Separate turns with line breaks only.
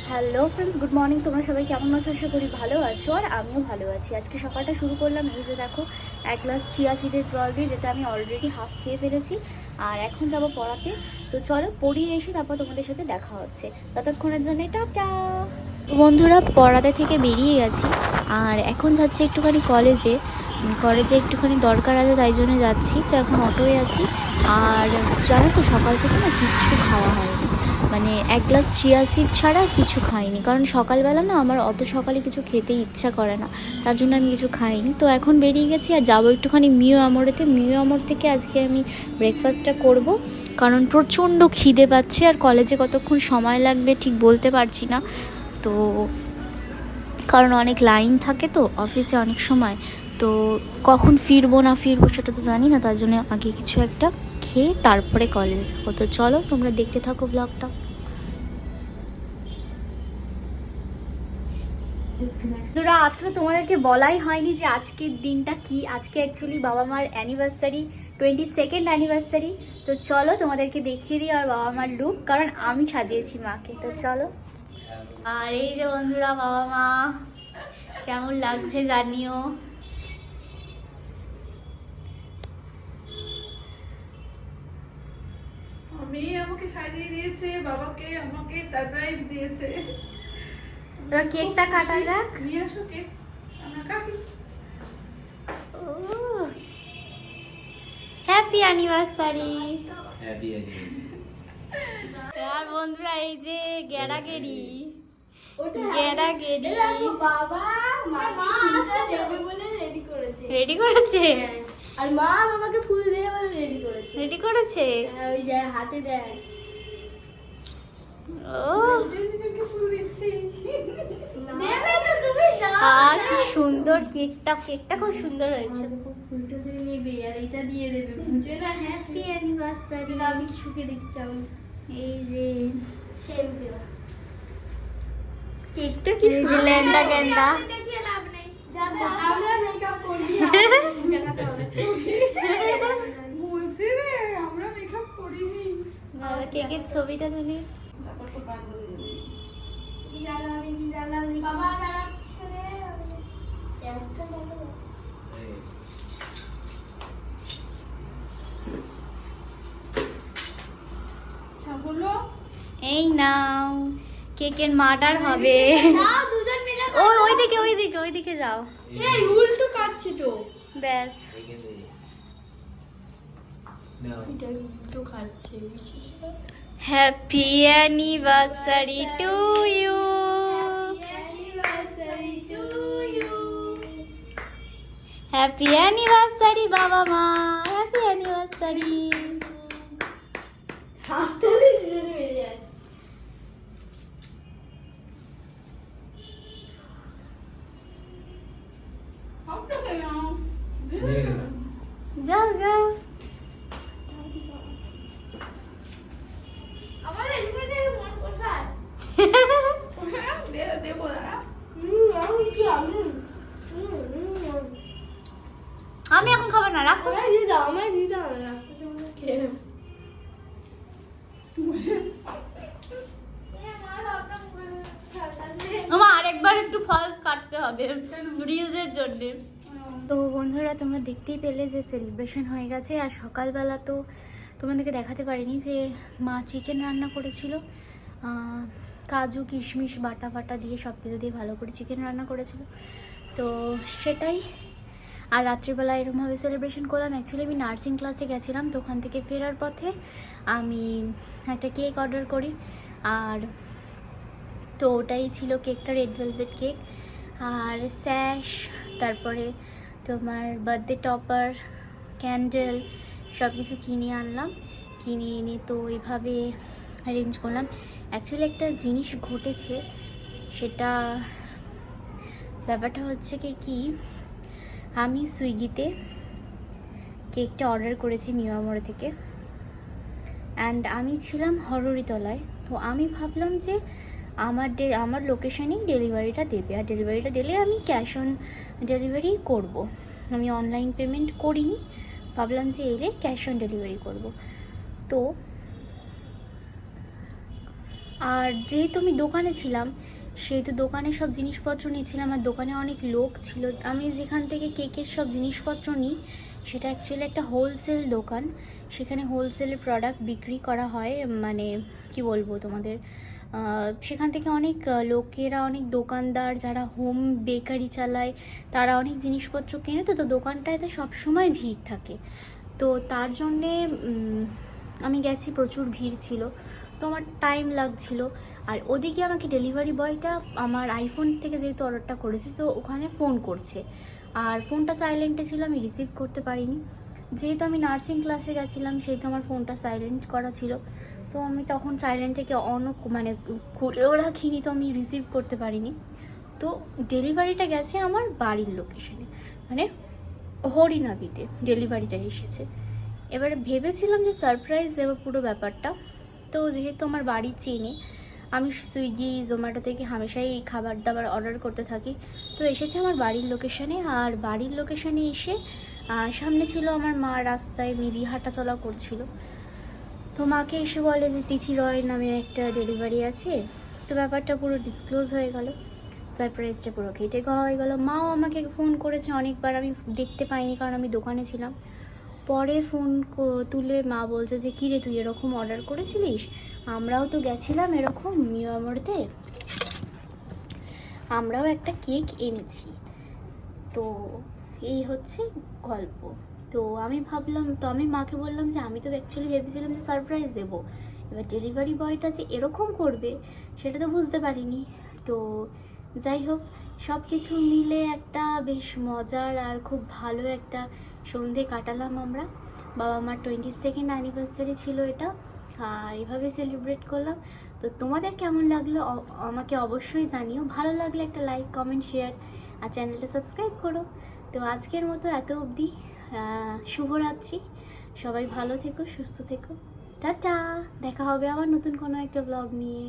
Hello friends, good morning. তোমরা সবাই কেমন আছো? আশা করি ভালো আছো, আর আমিও ভালো আছি। আজকে সকালটা শুরু করলাম এই যে দেখো, এক গ্লাস চিয়া সিডের জল দিয়ে, যেটা আমি অলরেডি হাফ খেয়ে ফেলেছি। আর এখন যাব পড়াতে। তো চলো পড়িয়ে এসে তারপর তোমাদের সাথে দেখা হচ্ছে। ততক্ষণের জন্য টাটা। বন্ধুরা, পড়াতে থেকে বেরিয়ে গেছি আর এখন যাচ্ছি একটুখানি কলেজে। কলেজে একটুখানি দরকার আছে, তাই জন্য যাচ্ছি। তো এখন অটোয় আছি। আর জানো তো, সকাল থেকে না কিচ্ছু খাওয়া হয়নি, মানে এক গ্লাস চিয়া সিড ছাড়া কিছু খাইনি। কারণ সকালবেলা না আমার অত সকালে কিছু খেতে ইচ্ছা করে না, তার জন্য আমি কিছু খাইনি। তো এখন বেরিয়ে গেছি আর যাবো একটুখানি মিও আমরেতে। মিও আমর থেকে আজকে আমি ব্রেকফাস্টটা করব, কারণ প্রচণ্ড খিদে পাচ্ছে। আর কলেজে কতক্ষণ সময় লাগবে ঠিক বলতে পারছি না। তো কারণ অনেক লাইন থাকে তো অফিসে অনেক সময়, তো কখন ফিরবো না ফিরবো সেটা তো জানি না, তার জন্য আগে কিছু একটা খেয়ে তারপরে কলেজে যাবো। তো চলো তোমরা দেখতে থাকো ব্লগটা। বন্ধুরা, আজকে তো তোমাদেরকে বলাই হয়নি যে আজকের দিনটা কি। আজকে অ্যাকচুয়ালি বাবা মার অ্যানিভার্সারি, 22nd অ্যানিভার্সারি। তো চলো তোমাদেরকে দেখিয়ে দিই আর বাবা মার লুক, কারণ আমি সাজিয়েছি মাকে। তো চলো। আর এই যে বন্ধুরা, বাবা মা কেমন লাগছে জানিও।
মেয়ে আমাকে সাজিয়ে দিয়েছে, বাবাকে আমাকে সারপ্রাইজ দিয়েছে।
এবার কেকটা কাটা যাক।
নিয়ে আসো কেক, আমরা কাটি।
Happy anniversary.
Happy anniversary.
আর বন্ধুরা, এই যে গেড়াগেড়ি
বাবা মা দেবে বলে রেডি করেছে।
রেডি করেছে।
আর মা বাবাকে ফুল দিয়ে বলে রেডি করেছে।
রেডি করেছে।
ওই যে হাতে দেয়।
ও
ফুল দিচ্ছি।
দেবে তো তুমি
আর কি সুন্দর কেকটা। কেকটা খুব সুন্দর হয়েছে।
ফুলটা দিয়ে নেবে আর এটা দিয়ে দেবে, বুঝে না? Happy anniversary. আমি সুখে দেখছি আমি।
এই যে
সেম দেওয়া
কেকটা কি সুন্দর, লেন্ডা গেন্ডা।
দেখিয়ে লাভ নেই, আমরা মেকআপ করি।
বলছি রে, আমরা মেকআপ করিনি।
কেকের ছবিটা তুলি।
তারপর তো গান বলে দেবে।
বাবা দাঁড়াচ্ছে রে। একটা বাবা
বলো।
এই নাও, কেকের মার্ডার হবে।
যাও দুজন মিলে।
ওইদিকে যাও।
এই উল্টো কাটছে তো।
ব্যাস।
এটা উল্টো কাটছে বিশেষ করে।
Happy anniversary to you.
Anniversary to you.
Happy anniversary বাবা মা, হ্যাপি অ্যানিভার্সারি।
হাততালি দুজনে মিলে যাচ্ছে।
আপনাকে নাও।
যাও যাও।
আমাদের এখানে থেকে মন কোথায়?
দেবো দাঁড়া।
আমি কি আমি
আমি এখন খাবো না, রাখো।
আমায় দিয়ে দাও না। খেয়ে নাও।
আমার আরেকবার একটু ফলস কাটতে হবে রিলসের জন্য। তো বন্ধুরা, তোমরা দেখতেই পেলে যে সেলিব্রেশন হয়ে গেছে। আর সকালবেলা তো তোমাদেরকে দেখাতে পারিনি যে মা চিকেন রান্না করেছিল। কাজু কিশমিশ বাটা বাটা দিয়ে সব কিছু দিয়ে ভালো করে চিকেন রান্না করেছিল, তো সেটাই। আর রাত্রিবেলা এরকমভাবে সেলিব্রেশন করলাম। অ্যাকচুয়ালি আমি নার্সিং ক্লাসে গেছিলাম, তো ওখান থেকে ফেরার পথে আমি একটা কেক অর্ডার করি। আর তো ওটাই ছিল কেকটা, রেড ভেলভেট কেক। আর স্যাশ, তারপরে তোমার বার্থডে টপার, ক্যান্ডেল সব কিছু কিনে আনলাম। কিনে এনে তো ওইভাবে অ্যারেঞ্জ করলাম। অ্যাকচুয়ালি একটা জিনিস ঘটেছে, সেটা ব্যাপারটা হচ্ছে কি আমি সুইগিতে কেকটা অর্ডার করেছি মিয়ামোড় থেকে। অ্যান্ড আমি ছিলাম হররিতলায়। তো আমি ভাবলাম যে আমার লোকেশানেই ডেলিভারিটা দেবে, আর ডেলিভারিটা দিলে আমি ক্যাশ অন ডেলিভারি করব। আমি অনলাইন পেমেন্ট করিনি, ভাবলাম যে এলে ক্যাশ অন ডেলিভারি করব। তো আর যেহেতু আমি দোকানে ছিলাম সেহেতু দোকানে সব জিনিসপত্র নিয়েছিলাম, আর দোকানে অনেক লোক ছিল। আমি যেখান থেকে কেকের সব জিনিসপত্র নিই সেটা অ্যাকচুয়ালি একটা হোলসেল দোকান, সেখানে হোলসেলের প্রোডাক্ট বিক্রি করা হয়। মানে কি বলবো তোমাদের, সেখান থেকে অনেক লোকেরা, অনেক দোকানদার যারা হোম বেকারি চালায় তারা অনেক জিনিসপত্র কেনে। তো দোকানটাতে সবসময় ভিড় থাকে। তো তার জন্যে আমি গেছি, প্রচুর ভিড় ছিল, তো আমার টাইম লাগছিল। আর ওদিকে আমাকে ডেলিভারি বয়টা আমার আইফোন থেকে যেহেতু অর্ডারটা করেছি, তো ওখানে ফোন করছে, আর ফোনটা সাইলেন্টে ছিল, আমি রিসিভ করতে পারিনি। যেহেতু আমি নার্সিং ক্লাসে গেছিলাম সেহেতু আমার ফোনটা সাইলেন্ট করা ছিল, তো আমি তখন সাইলেন্ট থেকে মানে খুলেও রাখিনি, তো আমি রিসিভ করতে পারিনি। তো ডেলিভারিটা গেছে আমার বাড়ির লোকেশনে, মানে হরিনাবিতে ডেলিভারিটা এসেছে। এবারে ভেবেছিলাম যে সারপ্রাইজ দেবো পুরো ব্যাপারটা। তো যেহেতু আমার বাড়ি চেনে, আমি সুইগি জোম্যাটো থেকে হামেশাই খাবার দাবার অর্ডার করতে থাকি, তো এসেছে আমার বাড়ির লোকেশনে। আর বাড়ির লোকেশনে এসে সামনে ছিল আমার মা, রাস্তায় মিলি হাঁটাচলা করছিল। তো মাকে এসে বলে যে তিথি রয় নামে একটা ডেলিভারি আছে। তো ব্যাপারটা পুরো ডিসক্লোজ হয়ে গেল, সারপ্রাইজটা পুরো কেটে খাওয়া হয়ে গেল। মাও আমাকে ফোন করেছে অনেকবার, আমি দেখতে পাইনি কারণ আমি দোকানে ছিলাম। পরে ফোন তুলে মা বলছে যে কী রে, তুই এরকম অর্ডার করেছিলিস, আমরাও তো গেছিলাম এরকম মিয়ামরতে, আমরাও একটা কেক এনেছি। তো এই হচ্ছে গল্প। তো আমি ভাবলাম, তো আমি মাকে বললাম যে আমি তো অ্যাকচুয়ালি ভেবেছিলাম যে সারপ্রাইজ দেবো, এবার ডেলিভারি বয়টা যে এরকম করবে সেটা তো বুঝতে পারিনি। তো যাই হোক, সব কিছু মিলে একটা বেশ মজার আর খুব ভালো একটা সন্ধে কাটালাম আমরা। বাবা মার 22nd অ্যানিভার্সারি ছিল এটা, আর এভাবে সেলিব্রেট করলাম। তো তোমাদের কেমন লাগলো আমাকে অবশ্যই জানিও। ভালো লাগলে একটা লাইক, কমেন্ট, শেয়ার আর চ্যানেলটা সাবস্ক্রাইব করো। তো আজকের মতো এত অবধি, শুভরাত্রি। সবাই ভালো থেকো, সুস্থ থেকো, টাটা। দেখা হবে আবার নতুন কোনো একটা ব্লগ নিয়ে।